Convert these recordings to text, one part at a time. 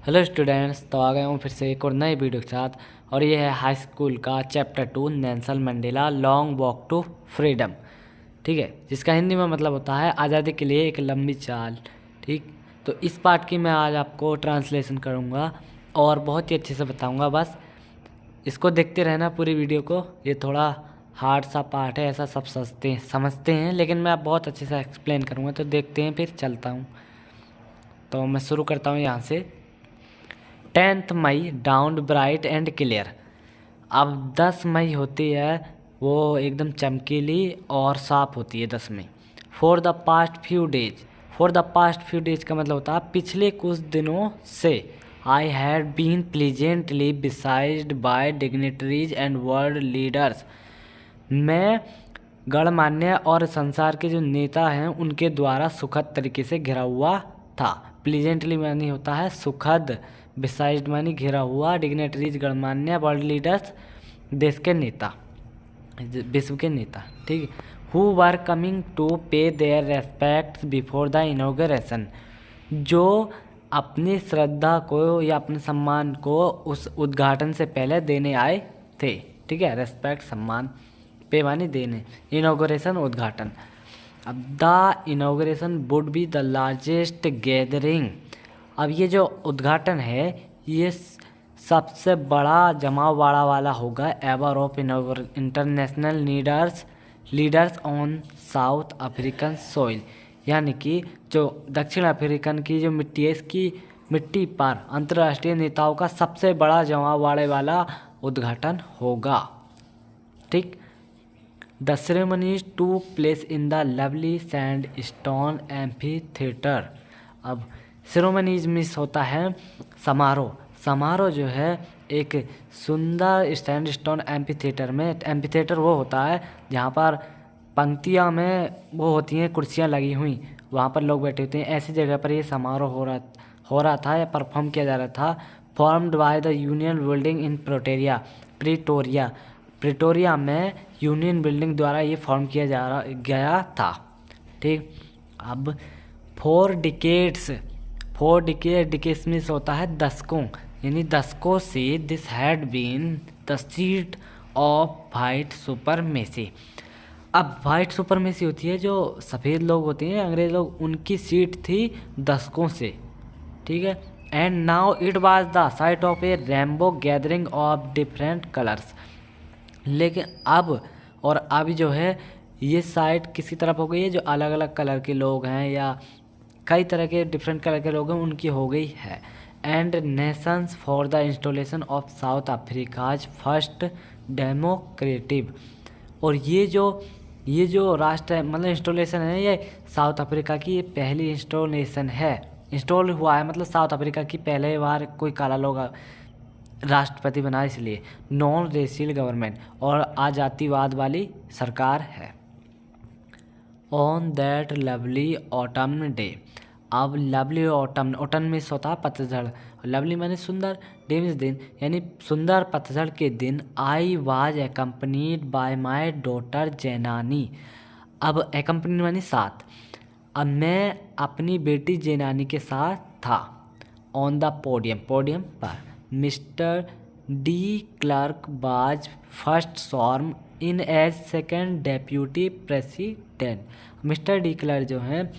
Hello students, तो आ गया हूँ फिर से एक और नए वीडियो के साथ। और ये है हाई स्कूल का chapter 2 Nelson Mandela long walk to freedom. ठीक है, जिसका हिंदी में मतलब होता है आज़ादी के लिए एक लंबी चाल। ठीक, तो इस पार्ट की मैं आज आपको ट्रांसलेशन करूँगा और बहुत ही अच्छे से बताऊँगा। बस इसको देखते रहना पूरी वीडियो को। ये थोड़ा हार्ड सा पार्ट है, ऐसा सब समझते हैं, लेकिन मैं आप बहुत अच्छे से एक्सप्लेन करूँगा। तो देखते हैं, फिर चलता हूँ। तो मैं शुरू करता हूँ यहाँ से। 10 मई डाउन ब्राइट एंड क्लियर। अब 10 मई होती है, वो एकदम चमकीली और साफ होती है 10 मई। For the past few days, for the past few days का मतलब होता है पिछले कुछ दिनों से। I had been pleasantly besieged by dignitaries and world leaders. मैं गणमान्य और संसार के जो नेता हैं उनके द्वारा सुखद तरीके से घिरा हुआ था। प्लीजेंटली मानी होता है सुखद, बिसाइड मानी घिरा हुआ, डिग्नेटरीज गणमान्य, वर्ल्ड लीडर्स देश के नेता, विश्व के नेता। ठीक, who were coming to pay their respects before the inauguration, जो अपनी श्रद्धा को या अपने सम्मान को उस उद्घाटन से पहले देने आए थे। ठीक है, रेस्पेक्ट सम्मान, पे मानी देने, इनॉग्रेशन उद्घाटन। अब the inauguration would be the largest gathering. अब ये जो उद्घाटन है ये सबसे बड़ा जमाव बाड़ा वाला होगा ever of international leaders on south African soil. यानी कि जो दक्षिण अफ्रीकन की जो मिट्टी है, इसकी मिट्टी पर अंतर्राष्ट्रीय नेताओं का सबसे बड़ा जमाव बाड़े वाला उद्घाटन होगा। ठीक, the ceremonies to place in the lovely sandstone amphitheatre. अब सेरेमनीज मिस होता है समारोह। समारोह जो है एक सुंदर सैंड स्टोन एम्फी थिएटर में। एम्फी थिएटर वो होता है जहाँ पर पंक्तियाँ में वो होती हैं कुर्सियाँ लगी हुई, वहाँ पर लोग बैठे होते हैं। ऐसी जगह पर ये समारोह हो रहा था या परफॉर्म किया जा रहा था। Formed by the union building in Pretoria. Pretoria में यूनियन बिल्डिंग द्वारा ये फॉर्म किया गया था। ठीक, अब 4 डिकेड्स में होता है दशकों, यानी दशकों से this had been the seat of white supremacy. अब वाइट सुपरमेसी होती है, जो सफ़ेद लोग होते हैं अंग्रेज लोग, उनकी सीट थी दशकों से। ठीक है, and now it was the site of A rainbow gathering of different colours. लेकिन अब जो है ये साइट किसी तरफ हो गई है, जो अलग अलग कलर के लोग हैं या कई तरह के डिफरेंट कलर के लोग हैं उनकी हो गई है। And Nations for the installation of south Africa's first democratic. और ये जो राष्ट्र मतलब इंस्टॉलेशन है, ये साउथ अफ्रीका की ये पहली इंस्टॉलेशन है। इंस्टॉल हुआ है मतलब साउथ अफ्रीका की पहले बार कोई काला लोग राष्ट्रपति बना, इसलिए नॉन रेशियल गवर्नमेंट और आजातीवाद वाली सरकार है। On that lovely autumn day. अब लवली ऑटम में होता है पतझड़, लवली माने सुंदर, डे मीन्स दिन, यानी सुंदर पतझड़ के दिन। I was accompanied by my daughter Zenani. अब एकम्पनी मानी साथ। अब मैं अपनी बेटी जैनानी के साथ था। ऑन द पोडियम पर। Mister De Klerk was first sworn in as second deputy president. Mister De Klerk जो हैं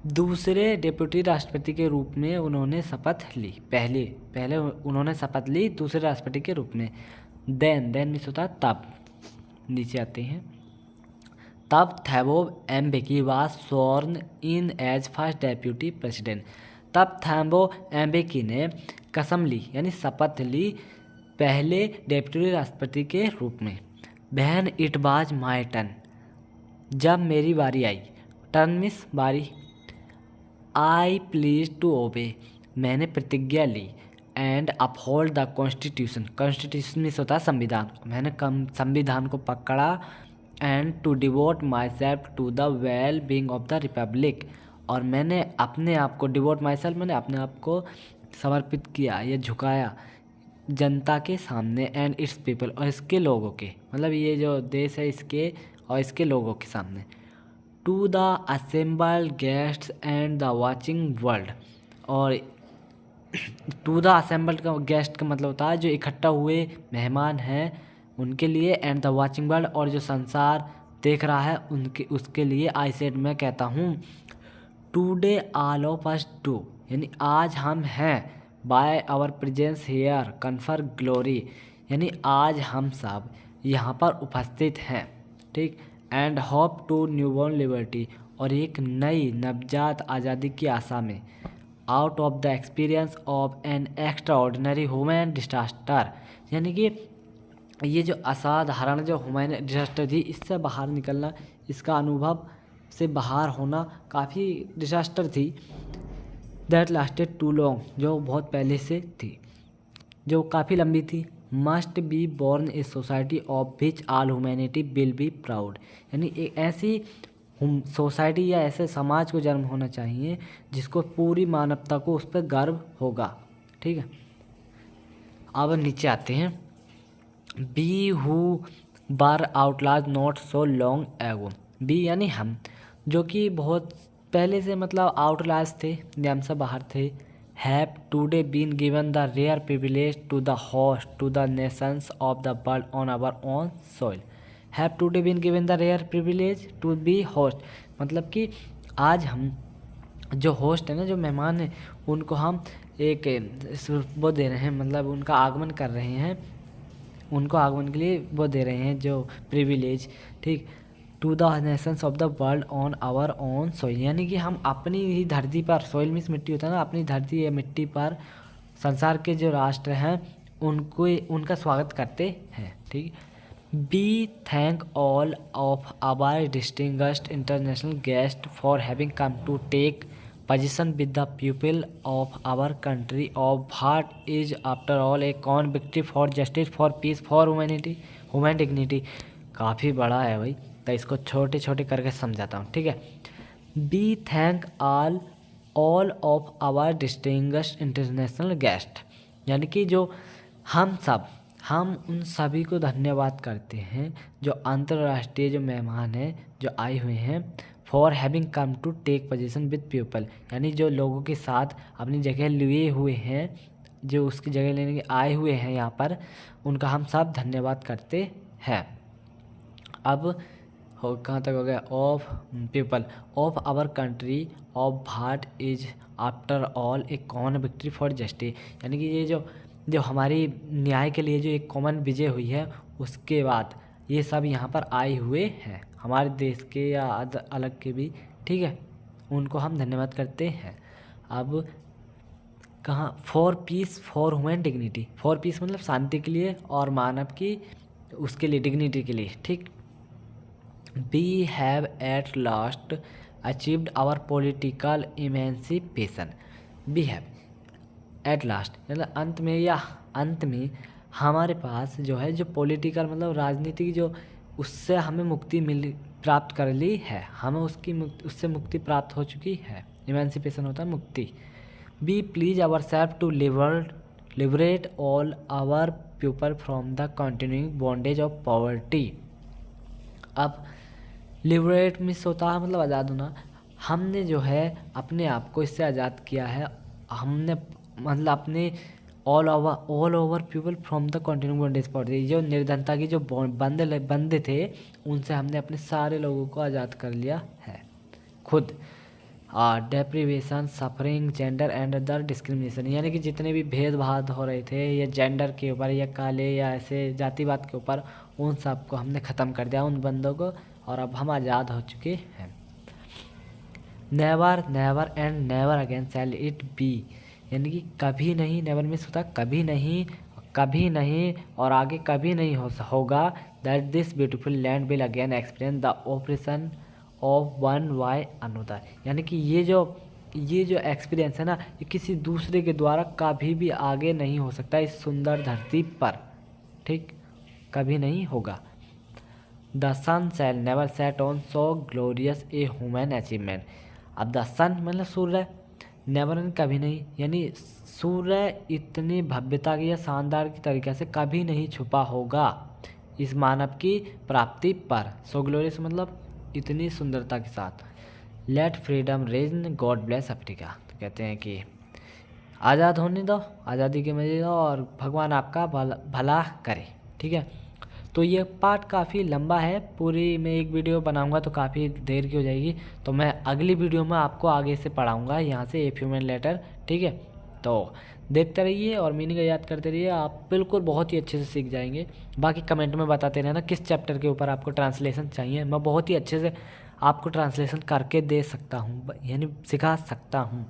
दूसरे डेप्यूटी राष्ट्रपति के रूप में उन्होंने शपथ ली। पहले उन्होंने शपथ ली दूसरे राष्ट्रपति के रूप में। देन मिस होता तब, नीचे आते हैं। तब Thabo Mbeki was sworn in as first deputy president. तब थैबो एम्बेकी ने कसम ली यानी शपथ ली पहले डेप्यूटी राष्ट्रपति के रूप में। बहन इट वाज माई टर्न, जब मेरी बारी आई। टर्न मिस बारी। आई प्लीज टू ओबे, मैंने प्रतिज्ञा ली। एंड अपहोल्ड द कॉन्स्टिट्यूशन मिस होता है संविधान, मैंने संविधान को पकड़ा। And to devote myself to the well being of the republic, और मैंने अपने आप को डिवोट माई सेल्फ मैंने अपने आप को समर्पित किया या झुकाया जनता के सामने। एंड इट्स पीपल, और इसके लोगों के, मतलब ये जो देश है इसके और इसके लोगों के सामने। To the assembled guests and the watching world, और टू द असेंबल्ड का गेस्ट का मतलब होता है जो इकट्ठा हुए मेहमान हैं उनके लिए, एंड द वॉचिंग वर्ल्ड और जो संसार देख रहा है उनके उसके लिए। आई सेड मैं कहता हूँ today all of us do, यानी आज हम हैं, by our presence here confer glory, यानी आज हम सब यहाँ पर उपस्थित हैं, ठीक। And hope to newborn liberty, और एक नई नवजात आज़ादी की आशा में। Out of the experience of an extraordinary human disaster, यानी कि ये जो असाधारण जो ह्यूमन डिजास्टर थी इससे बाहर निकलना, इसका अनुभव से बाहर होना काफ़ी डिजास्टर थी। दैट लास्टेड टू लॉन्ग, जो बहुत पहले से थी, जो काफ़ी लंबी थी। Must be born a society of which all humanity will be proud, यानी एक ऐसी सोसाइटी या ऐसे समाज को जन्म होना चाहिए जिसको पूरी मानवता को उस पर गर्व होगा, ठीक है। अब नीचे आते हैं। We who were outlaws not so long ago, we यानी हम, जो कि बहुत पहले से मतलब आउटलाज थे, नियम से बाहर थे। Have today been given the rare privilege to the host to the nations of the world on our own soil. Have today been given the rare privilege to be host, मतलब कि आज हम जो होस्ट है ना, जो मेहमान हैं, उनको हम एक वो दे रहे हैं, मतलब उनका आगमन कर रहे हैं, उनको आगमन के लिए वो दे रहे हैं जो प्रिविलेज, ठीक। To the nations of the world on our own soil, यानी कि हम अपनी ही धरती पर, सॉइल मीन्स मिट्टी होता है ना, अपनी धरती या मिट्टी पर संसार के जो राष्ट्र हैं उनको उनका स्वागत करते हैं, ठीक। We thank all of our distinguished international guest for having come to take position with the people of our country of what is after all a common victory for justice for peace for humanity human dignity. काफ़ी बड़ा है भाई, तो इसको छोटे छोटे करके समझाता हूँ, ठीक है। We thank all of our distinguished international guest, यानी कि जो हम उन सभी को धन्यवाद करते हैं जो अंतर्राष्ट्रीय जो मेहमान हैं जो आए हुए हैं, for having come to take position with people, यानी जो लोगों के साथ अपनी जगह लिए हुए हैं, जो उसकी जगह लेने के आए हुए हैं यहाँ पर, उनका हम सब धन्यवाद करते हैं। अब हो कहाँ तक हो गया? Of people of our country of what is after all a common victory for justice, यानी कि ये जो हमारी न्याय के लिए जो एक कॉमन विजय हुई है, उसके बाद ये सब यहाँ पर आए हुए हैं, हमारे देश के या अलग के भी, ठीक है, उनको हम धन्यवाद करते हैं। अब कहाँ? For peace for human dignity, for piece मतलब शांति के लिए और मानव की उसके लिए डिग्निटी के लिए, ठीक। We have at last achieved our political emancipation, we have at last मतलब अंत में हमारे पास जो है जो पॉलिटिकल मतलब राजनीतिक जो उससे हमें मुक्ति प्राप्त कर ली है, हमें उससे मुक्ति प्राप्त हो चुकी है। इमेंसिपेशन होता है मुक्ति। We please our self to liberate all our people from the continuing bondage of poverty. अब लिबरेट मीन्स होता है मतलब आज़ाद होना, हमने जो है अपने आप को इससे आज़ाद किया है, हमने मतलब अपने all over people from the continuing bondage poverty, जो निर्धनता की जो बंधे थे उनसे हमने अपने सारे लोगों को आज़ाद कर लिया है खुद। Deprivation suffering gender and other discrimination, यानी कि जितने भी भेदभाव हो रहे थे या जेंडर के ऊपर या काले या ऐसे जातिवाद के ऊपर, उन सब को हमने ख़त्म कर दिया उन बंदों को, और अब हम आज़ाद हो चुके हैं। Never never and never again shall it be, यानी कि कभी नहीं, नेवर मीन्स होता कभी नहीं और आगे कभी नहीं होगा, that this beautiful land will again experience the operation of one by another, यानी कि ये जो एक्सपीरियंस है ना, ये किसी दूसरे के द्वारा कभी भी आगे नहीं हो सकता इस सुंदर धरती पर, ठीक, कभी नहीं होगा। The sun shall never set on so glorious a human achievement. अब द सन मतलब सूर्य, नेवर कभी नहीं, यानी सूर्य इतनी भव्यता की या शानदार की तरीके से कभी नहीं छुपा होगा इस मानव की प्राप्ति पर। सो ग्लोरियस मतलब इतनी सुंदरता के साथ। Let freedom reign God bless Africa, तो कहते हैं कि आज़ाद होने दो, आज़ादी के मज़े दो और भगवान आपका भला करे। ठीक है, तो ये पार्ट काफ़ी लंबा है, पूरी मैं एक वीडियो बनाऊंगा तो काफ़ी देर की हो जाएगी, तो मैं अगली वीडियो में आपको आगे से पढ़ाऊंगा यहाँ से ए ह्यूमन लेटर। ठीक है, तो देखते रहिए और मीनिंग याद करते रहिए, आप बिल्कुल बहुत ही अच्छे से सीख जाएंगे। बाकी कमेंट में बताते रहना किस चैप्टर के ऊपर आपको ट्रांसलेशन चाहिए, मैं बहुत ही अच्छे से आपको ट्रांसलेशन करके दे सकता हूँ, यानी सिखा सकता हूँ।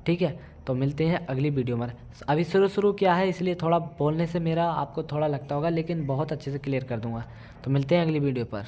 ठीक है, तो मिलते हैं अगली वीडियो में। अभी शुरू शुरू किया है इसलिए थोड़ा बोलने से मेरा आपको थोड़ा लगता होगा, लेकिन बहुत अच्छे से क्लियर कर दूंगा। तो मिलते हैं अगली वीडियो पर।